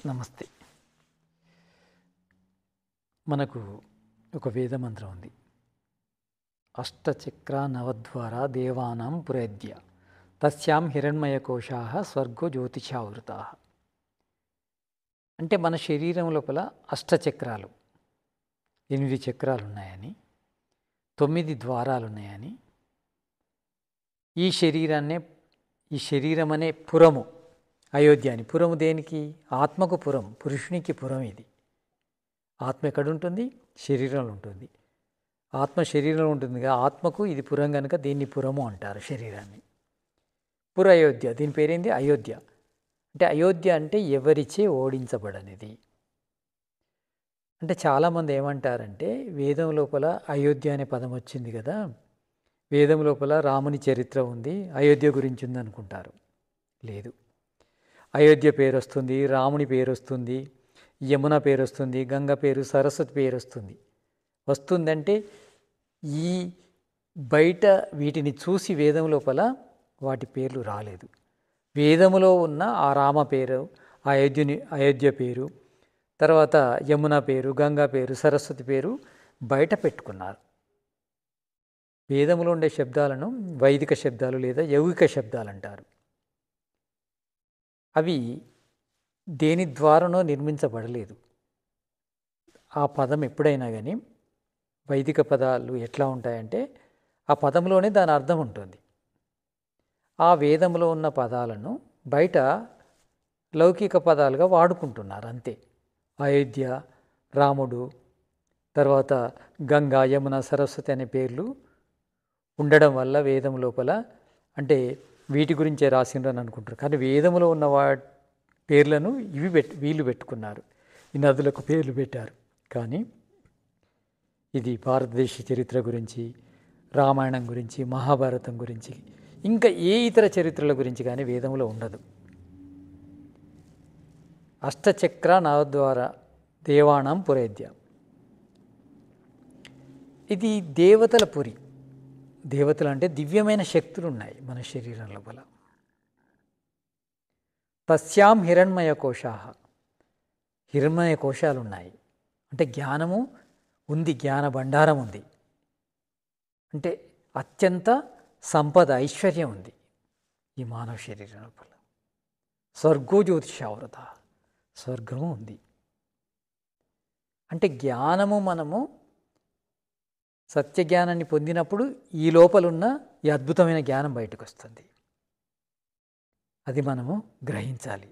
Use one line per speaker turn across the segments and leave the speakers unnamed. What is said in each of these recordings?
నమస్తే. మనకు ఒక వేద మంత్రం ఉంది. అష్టచక్ర నవద్వార దేవానాం పురేద్య తస్యాం హిరణ్మయకోశా స్వర్గో జ్యోతిషావృతా. అంటే మన శరీరం లోపల అష్టచక్రాలు, 8 చక్రాలు ఉన్నాయని, 9 ద్వారాలు ఉన్నాయని, ఈ శరీరం అనే పురము, అయోధ్య అని. పురము దేనికి? ఆత్మకు పురం, పురుషునికి పురం. ఇది ఆత్మ ఎక్కడుంటుంది? శరీరంలో ఉంటుంది. ఆత్మ శరీరంలో ఉంటుంది. ఆత్మకు ఇది పురం కనుక దీన్ని పురము అంటారు. శరీరాన్ని పుర అయోధ్య. దీని పేరేంది? అయోధ్య. అంటే అయోధ్య అంటే ఎవరిచే ఓడించబడనిది. అంటే చాలామంది ఏమంటారంటే, వేదం లోపల అయోధ్య అనే పదం వచ్చింది కదా, వేదం లోపల రాముని చరిత్ర ఉంది, అయోధ్య గురించి ఉంది అనుకుంటారు. లేదు. అయోధ్య పేరు వస్తుంది, రాముని పేరు వస్తుంది, యమున పేరు వస్తుంది, గంగ పేరు, సరస్వతి పేరు వస్తుంది. వస్తుందంటే ఈ బయట వీటిని చూసి వేదం లోపల వాటి పేర్లు రాలేదు. వేదములో ఉన్న ఆ రామ పేరు, అయోధ్య పేరు, తర్వాత యమున పేరు, గంగా పేరు, సరస్వతి పేరు బయట పెట్టుకున్నారు. వేదములో ఉండే శబ్దాలను వైదిక శబ్దాలు లేదా యౌగిక శబ్దాలు అంటారు. అవి దేని ద్వారానో నిర్మించబడలేదు. ఆ పదం ఎప్పుడైనా కానీ, వైదిక పదాలు ఎట్లా ఉంటాయంటే ఆ పదంలోనే దాని అర్థం ఉంటుంది. ఆ వేదంలో ఉన్న పదాలను బయట లౌకిక పదాలుగా వాడుకుంటున్నారు అంతే. అయోధ్య, రాముడు, తర్వాత గంగా, యమున, సరస్వతి అనే పేర్లు ఉండడం వల్ల వేదం లోపల అంటే వీటి గురించే రాసిండ్రని అనుకుంటారు. కానీ వేదములో ఉన్న పేర్లను వీళ్ళు పెట్టుకున్నారు. ఈ నదులకు పేర్లు పెట్టారు. కానీ ఇది భారతదేశ చరిత్ర గురించి, రామాయణం గురించి, మహాభారతం గురించి, ఇంకా ఏ ఇతర చరిత్రల గురించి కానీ వేదంలో ఉండదు. అష్టచక్ర నవద్వార దేవానాం పురేద్య. ఇది దేవతల పురి. దేవతలు అంటే దివ్యమైన శక్తులు ఉన్నాయి మన శరీరం లోపల. తస్యాం హిరణ్మయ కోశా. హిరణ్మయ కోశాలు ఉన్నాయి అంటే జ్ఞానము ఉంది, జ్ఞాన భండారం ఉంది. అంటే అత్యంత సంపద, ఐశ్వర్యం ఉంది ఈ మానవ శరీరం లోపల. స్వర్గో జ్యోతిషావృత. స్వర్గము ఉంది. అంటే జ్ఞానము, మనము సత్యజ్ఞానాన్ని పొందినప్పుడు ఈ లోపలున్న ఈ అద్భుతమైన జ్ఞానం బయటకు వస్తుంది. అది మనము గ్రహించాలి.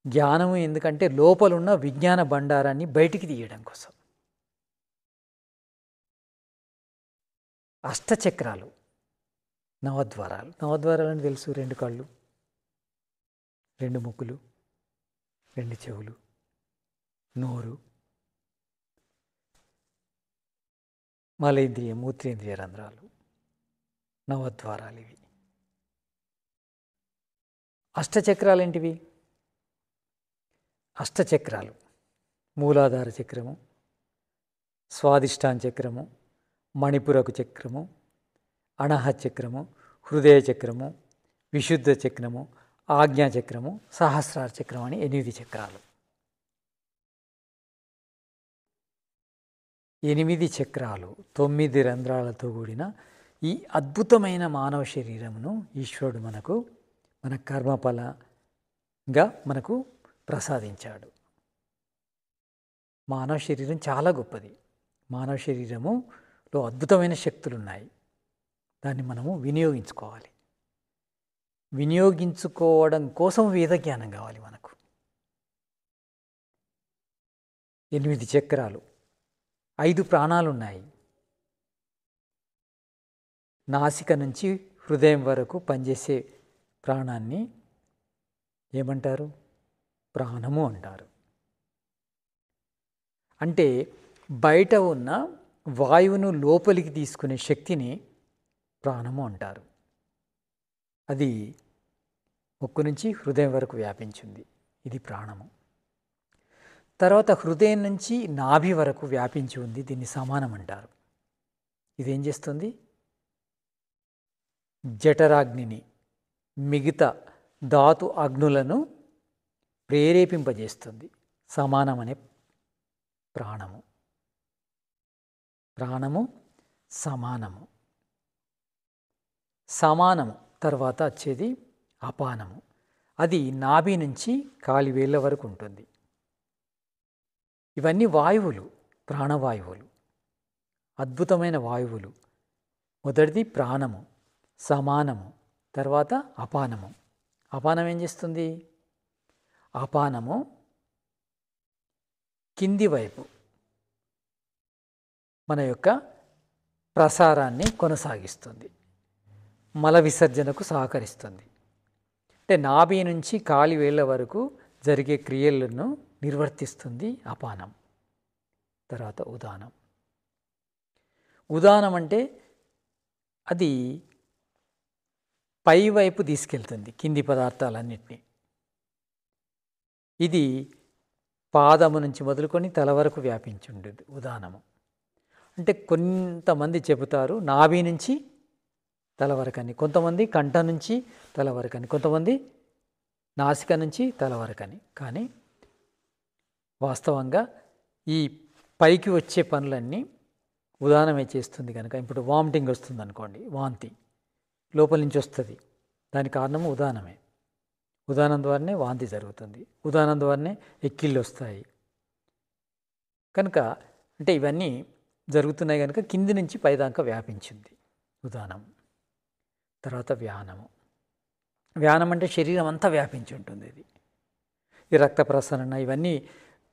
జ్ఞానము ఎందుకంటే లోపలున్న విజ్ఞాన భండారాన్ని బయటికి తీయడం కోసం. అష్టచక్రాలు, నవద్వారాలు. నవద్వారాలు అని తెలుసు. 2 కళ్ళు, 2 ముక్కులు, 2 చెవులు, నోరు, మలేంద్రియ, మూత్రేంద్రియ రంధ్రాలు, నవద్వారాలు ఇవి. అష్టచక్రాలు ఏంటివి? అష్టచక్రాలు మూలాధార చక్రము, స్వాదిష్టాన చక్రము, మణిపురక చక్రము, అణహ చక్రము, హృదయ చక్రము, విశుద్ధ చక్రము, ఆజ్ఞా చక్రము, సహస్రార చక్రం అని 8 చక్రాలు. 8 చక్రాలు, 9 రంధ్రాలతో కూడిన ఈ అద్భుతమైన మానవ శరీరమును ఈశ్వరుడు మన కర్మఫలంగా మనకు ప్రసాదించాడు. మానవ శరీరం చాలా గొప్పది. మానవ శరీరములో అద్భుతమైన శక్తులు ఉన్నాయి. దాన్ని మనము వినియోగించుకోవాలి. వినియోగించుకోవడం కోసం వేద జ్ఞానం కావాలి మనకు. 8 చక్రాలు, 5 ప్రాణాలు ఉన్నాయి. నాసిక నుంచి హృదయం వరకు పనిచేసే ప్రాణాన్ని ఏమంటారు? ప్రాణము అంటారు. అంటే బయట ఉన్న వాయువును లోపలికి తీసుకునే శక్తిని ప్రాణము అంటారు. అది ముక్కు నుంచి హృదయం వరకు వ్యాపించింది. ఇది ప్రాణము. తర్వాత హృదయం నుంచి నాభి వరకు వ్యాపించి ఉంది. దీన్ని సమానం అంటారు. ఇదేం చేస్తుంది? జఠరాగ్నిని, మిగతా ధాతు అగ్నులను ప్రేరేపింపజేస్తుంది. సమానం అనే ప్రాణము. ప్రాణము సమానము. సమానము తర్వాత వచ్చేది అపానము. అది నాభి నుంచి కాలివేళ్ళ వరకు ఉంటుంది. ఇవన్నీ వాయువులు, ప్రాణవాయువులు, అద్భుతమైన వాయువులు. మొదటిది ప్రాణము, సమానము, తర్వాత అపానము. అపానం ఏం చేస్తుంది? అపానము కింది వైపు మన యొక్క ప్రసారాన్ని కొనసాగిస్తుంది, మల విసర్జనకు సహకరిస్తుంది. అంటే నాభి నుంచి కాలివేళ్ళ వరకు జరిగే క్రియలను నిర్వర్తిస్తుంది అపానం. తర్వాత ఉదానం. ఉదానం అంటే అది పైవైపు తీసుకెళ్తుంది కింది పదార్థాలన్నింటినీ. ఇది పాదము నుంచి మొదలుకొని తల వరకు వ్యాపించి ఉండేది ఉదానము. అంటే కొంతమంది చెబుతారు నాభి నుంచి తల వరకని, కొంతమంది కంఠ నుంచి తల వరకని, కొంతమంది నాసిక నుంచి తల వరకని. కానీ వాస్తవంగా ఈ పైకి వచ్చే పనులన్నీ ఉదానమే చేస్తుంది కనుక, ఇప్పుడు వామిటింగ్ వస్తుంది అనుకోండి, వాంతి లోపల నుంచి వస్తుంది, దాని కారణము ఉదానమే. ఉదానం ద్వారానే వాంతి జరుగుతుంది, ఉదానం ద్వారానే ఎక్కిళ్ళు వస్తాయి. కనుక అంటే ఇవన్నీ జరుగుతున్నాయి కనుక కింది నుంచి పైదాకా వ్యాపించింది ఉదానం. తర్వాత వ్యానము. వ్యానం అంటే శరీరం అంతా వ్యాపించి ఉంటుంది. ఇది ఈ రక్త ప్రసరణ, ఇవన్నీ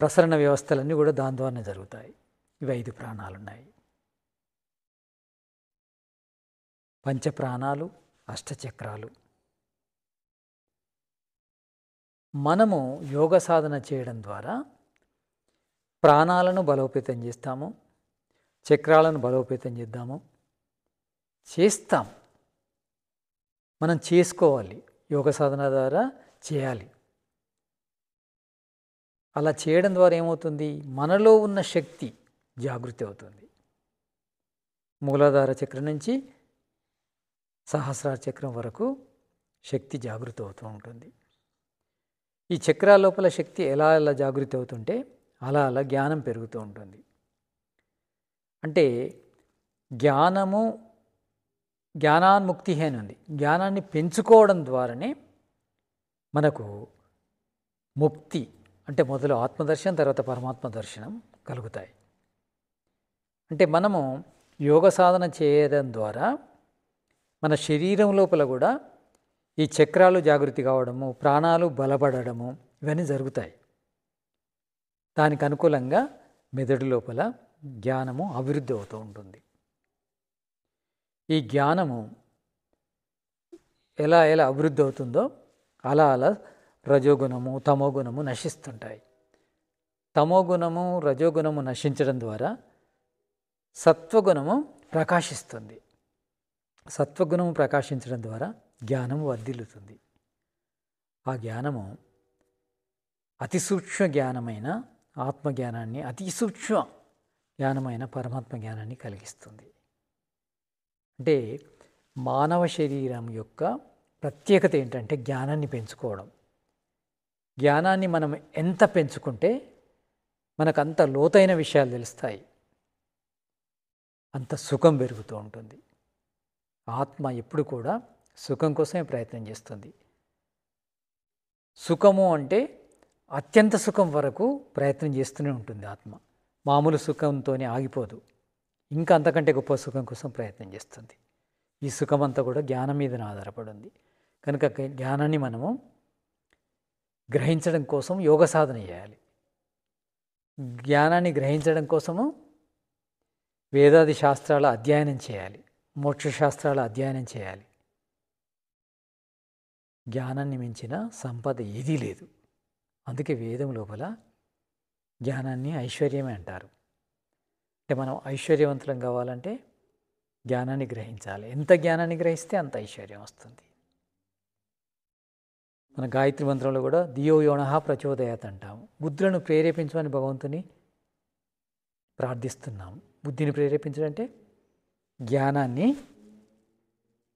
ప్రసరణ వ్యవస్థలన్నీ కూడా దాని ద్వారానే జరుగుతాయి. ఇవి 5 ప్రాణాలు ఉన్నాయి. పంచప్రాణాలు, అష్టచక్రాలు. మనము యోగ సాధన చేయడం ద్వారా ప్రాణాలను బలోపేతం చేస్తాము, చక్రాలను బలోపేతం చేస్తాం. మనం చేసుకోవాలి, యోగ సాధన ద్వారా చేయాలి. అలా చేయడం ద్వారా ఏమవుతుంది? మనలో ఉన్న శక్తి జాగృతి అవుతుంది. మూలాధార చక్రం నుంచి సహస్రార చక్రం వరకు శక్తి జాగృతి అవుతూ ఉంటుంది. ఈ చక్రాల లోపల శక్తి ఎలా ఎలా జాగృతి అవుతుంటే అలా అలా జ్ఞానం పెరుగుతూ ఉంటుంది. అంటే జ్ఞానాన్ముక్తి అని ఉంది. జ్ఞానాన్ని పెంచుకోవడం ద్వారానే మనకు ముక్తి, అంటే మొదలు ఆత్మదర్శనం, తర్వాత పరమాత్మ దర్శనం కలుగుతాయి. అంటే మనము యోగ సాధన చేయడం ద్వారా మన శరీరం లోపల కూడా ఈ చక్రాలు జాగృతి కావడము, ప్రాణాలు బలపడము, ఇవన్నీ జరుగుతాయి. దానికి అనుకూలంగా మెదడు లోపల జ్ఞానము అభివృద్ధి అవుతూ ఉంటుంది. ఈ జ్ఞానము ఎలా ఎలా అభివృద్ధి అవుతుందో అలా అలా రజోగుణము, తమోగుణము నశిస్తుంటాయి. తమోగుణము, రజోగుణము నశించడం ద్వారా సత్వగుణము ప్రకాశిస్తుంది. సత్వగుణము ప్రకాశించడం ద్వారా జ్ఞానము వర్ధిల్లుతుంది. ఆ జ్ఞానము అతి సూక్ష్మ జ్ఞానమైన ఆత్మజ్ఞానాన్ని, అతి సూక్ష్మ జ్ఞానమైన పరమాత్మ జ్ఞానాన్ని కలిగిస్తుంది. అంటే మానవ శరీరం యొక్క ప్రత్యేకత ఏంటంటే జ్ఞానాన్ని పెంచుకోవడం. జ్ఞానాన్ని మనం ఎంత పెంచుకుంటే మనకు అంత లోతైన విషయాలు తెలుస్తాయి, అంత సుఖం పెరుగుతూ ఉంటుంది. ఆత్మ ఎప్పుడు కూడా సుఖం కోసమే ప్రయత్నం చేస్తుంది. సుఖము అంటే అత్యంత సుఖం వరకు ప్రయత్నం చేస్తూనే ఉంటుంది ఆత్మ. మామూలు సుఖంతోనే ఆగిపోదు, ఇంకా అంతకంటే గొప్ప సుఖం కోసం ప్రయత్నం చేస్తుంది. ఈ సుఖం అంతా కూడా జ్ఞానం మీదనే ఆధారపడి ఉంది. కనుక జ్ఞానాన్ని మనము గ్రహించడం కోసం యోగ సాధన చేయాలి. జ్ఞానాన్ని గ్రహించడం కోసము వేదాది శాస్త్రాల అధ్యయనం చేయాలి, మోక్షశాస్త్రాల అధ్యయనం చేయాలి. జ్ఞానాన్ని మించిన సంపద ఏదీ లేదు. అందుకే వేదం లోపల జ్ఞానాన్ని ఐశ్వర్యమే అంటారు. అంటే మనం ఐశ్వర్యవంతులం కావాలంటే జ్ఞానాన్ని గ్రహించాలి. ఎంత జ్ఞానాన్ని గ్రహిస్తే అంత ఐశ్వర్యం వస్తుంది. మన గాయత్రి మంత్రంలో కూడా ధియో యోనః ప్రచోదయాత్ అంటాము. బుద్ధులను ప్రేరేపించమని భగవంతుని ప్రార్థిస్తున్నాము. బుద్ధిని ప్రేరేపించడంటే జ్ఞానాన్ని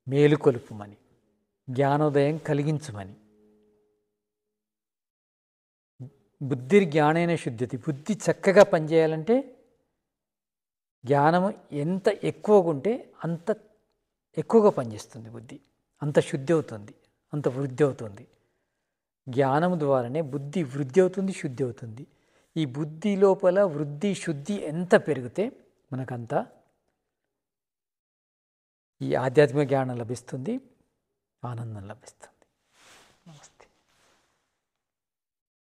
మేలుకొలుపుమని, జ్ఞానోదయం కలిగించమని. బుద్ధిర్జ్ఞానేన శుద్ధ్యతి. బుద్ధి చక్కగా పనిచేయాలంటే జ్ఞానము ఎంత ఎక్కువగా ఉంటే అంత ఎక్కువగా పనిచేస్తుంది బుద్ధి, అంత శుద్ధి అవుతుంది, అంత వృద్ధి అవుతుంది. జ్ఞానము ద్వారానే బుద్ధి వృద్ధి అవుతుంది, శుద్ధి అవుతుంది. ఈ బుద్ధి లోపల వృద్ధి శుద్ధి ఎంత పెరిగితే మనకంత ఈ ఆధ్యాత్మిక జ్ఞానం లభిస్తుంది, ఆనందం లభిస్తుంది. నమస్తే.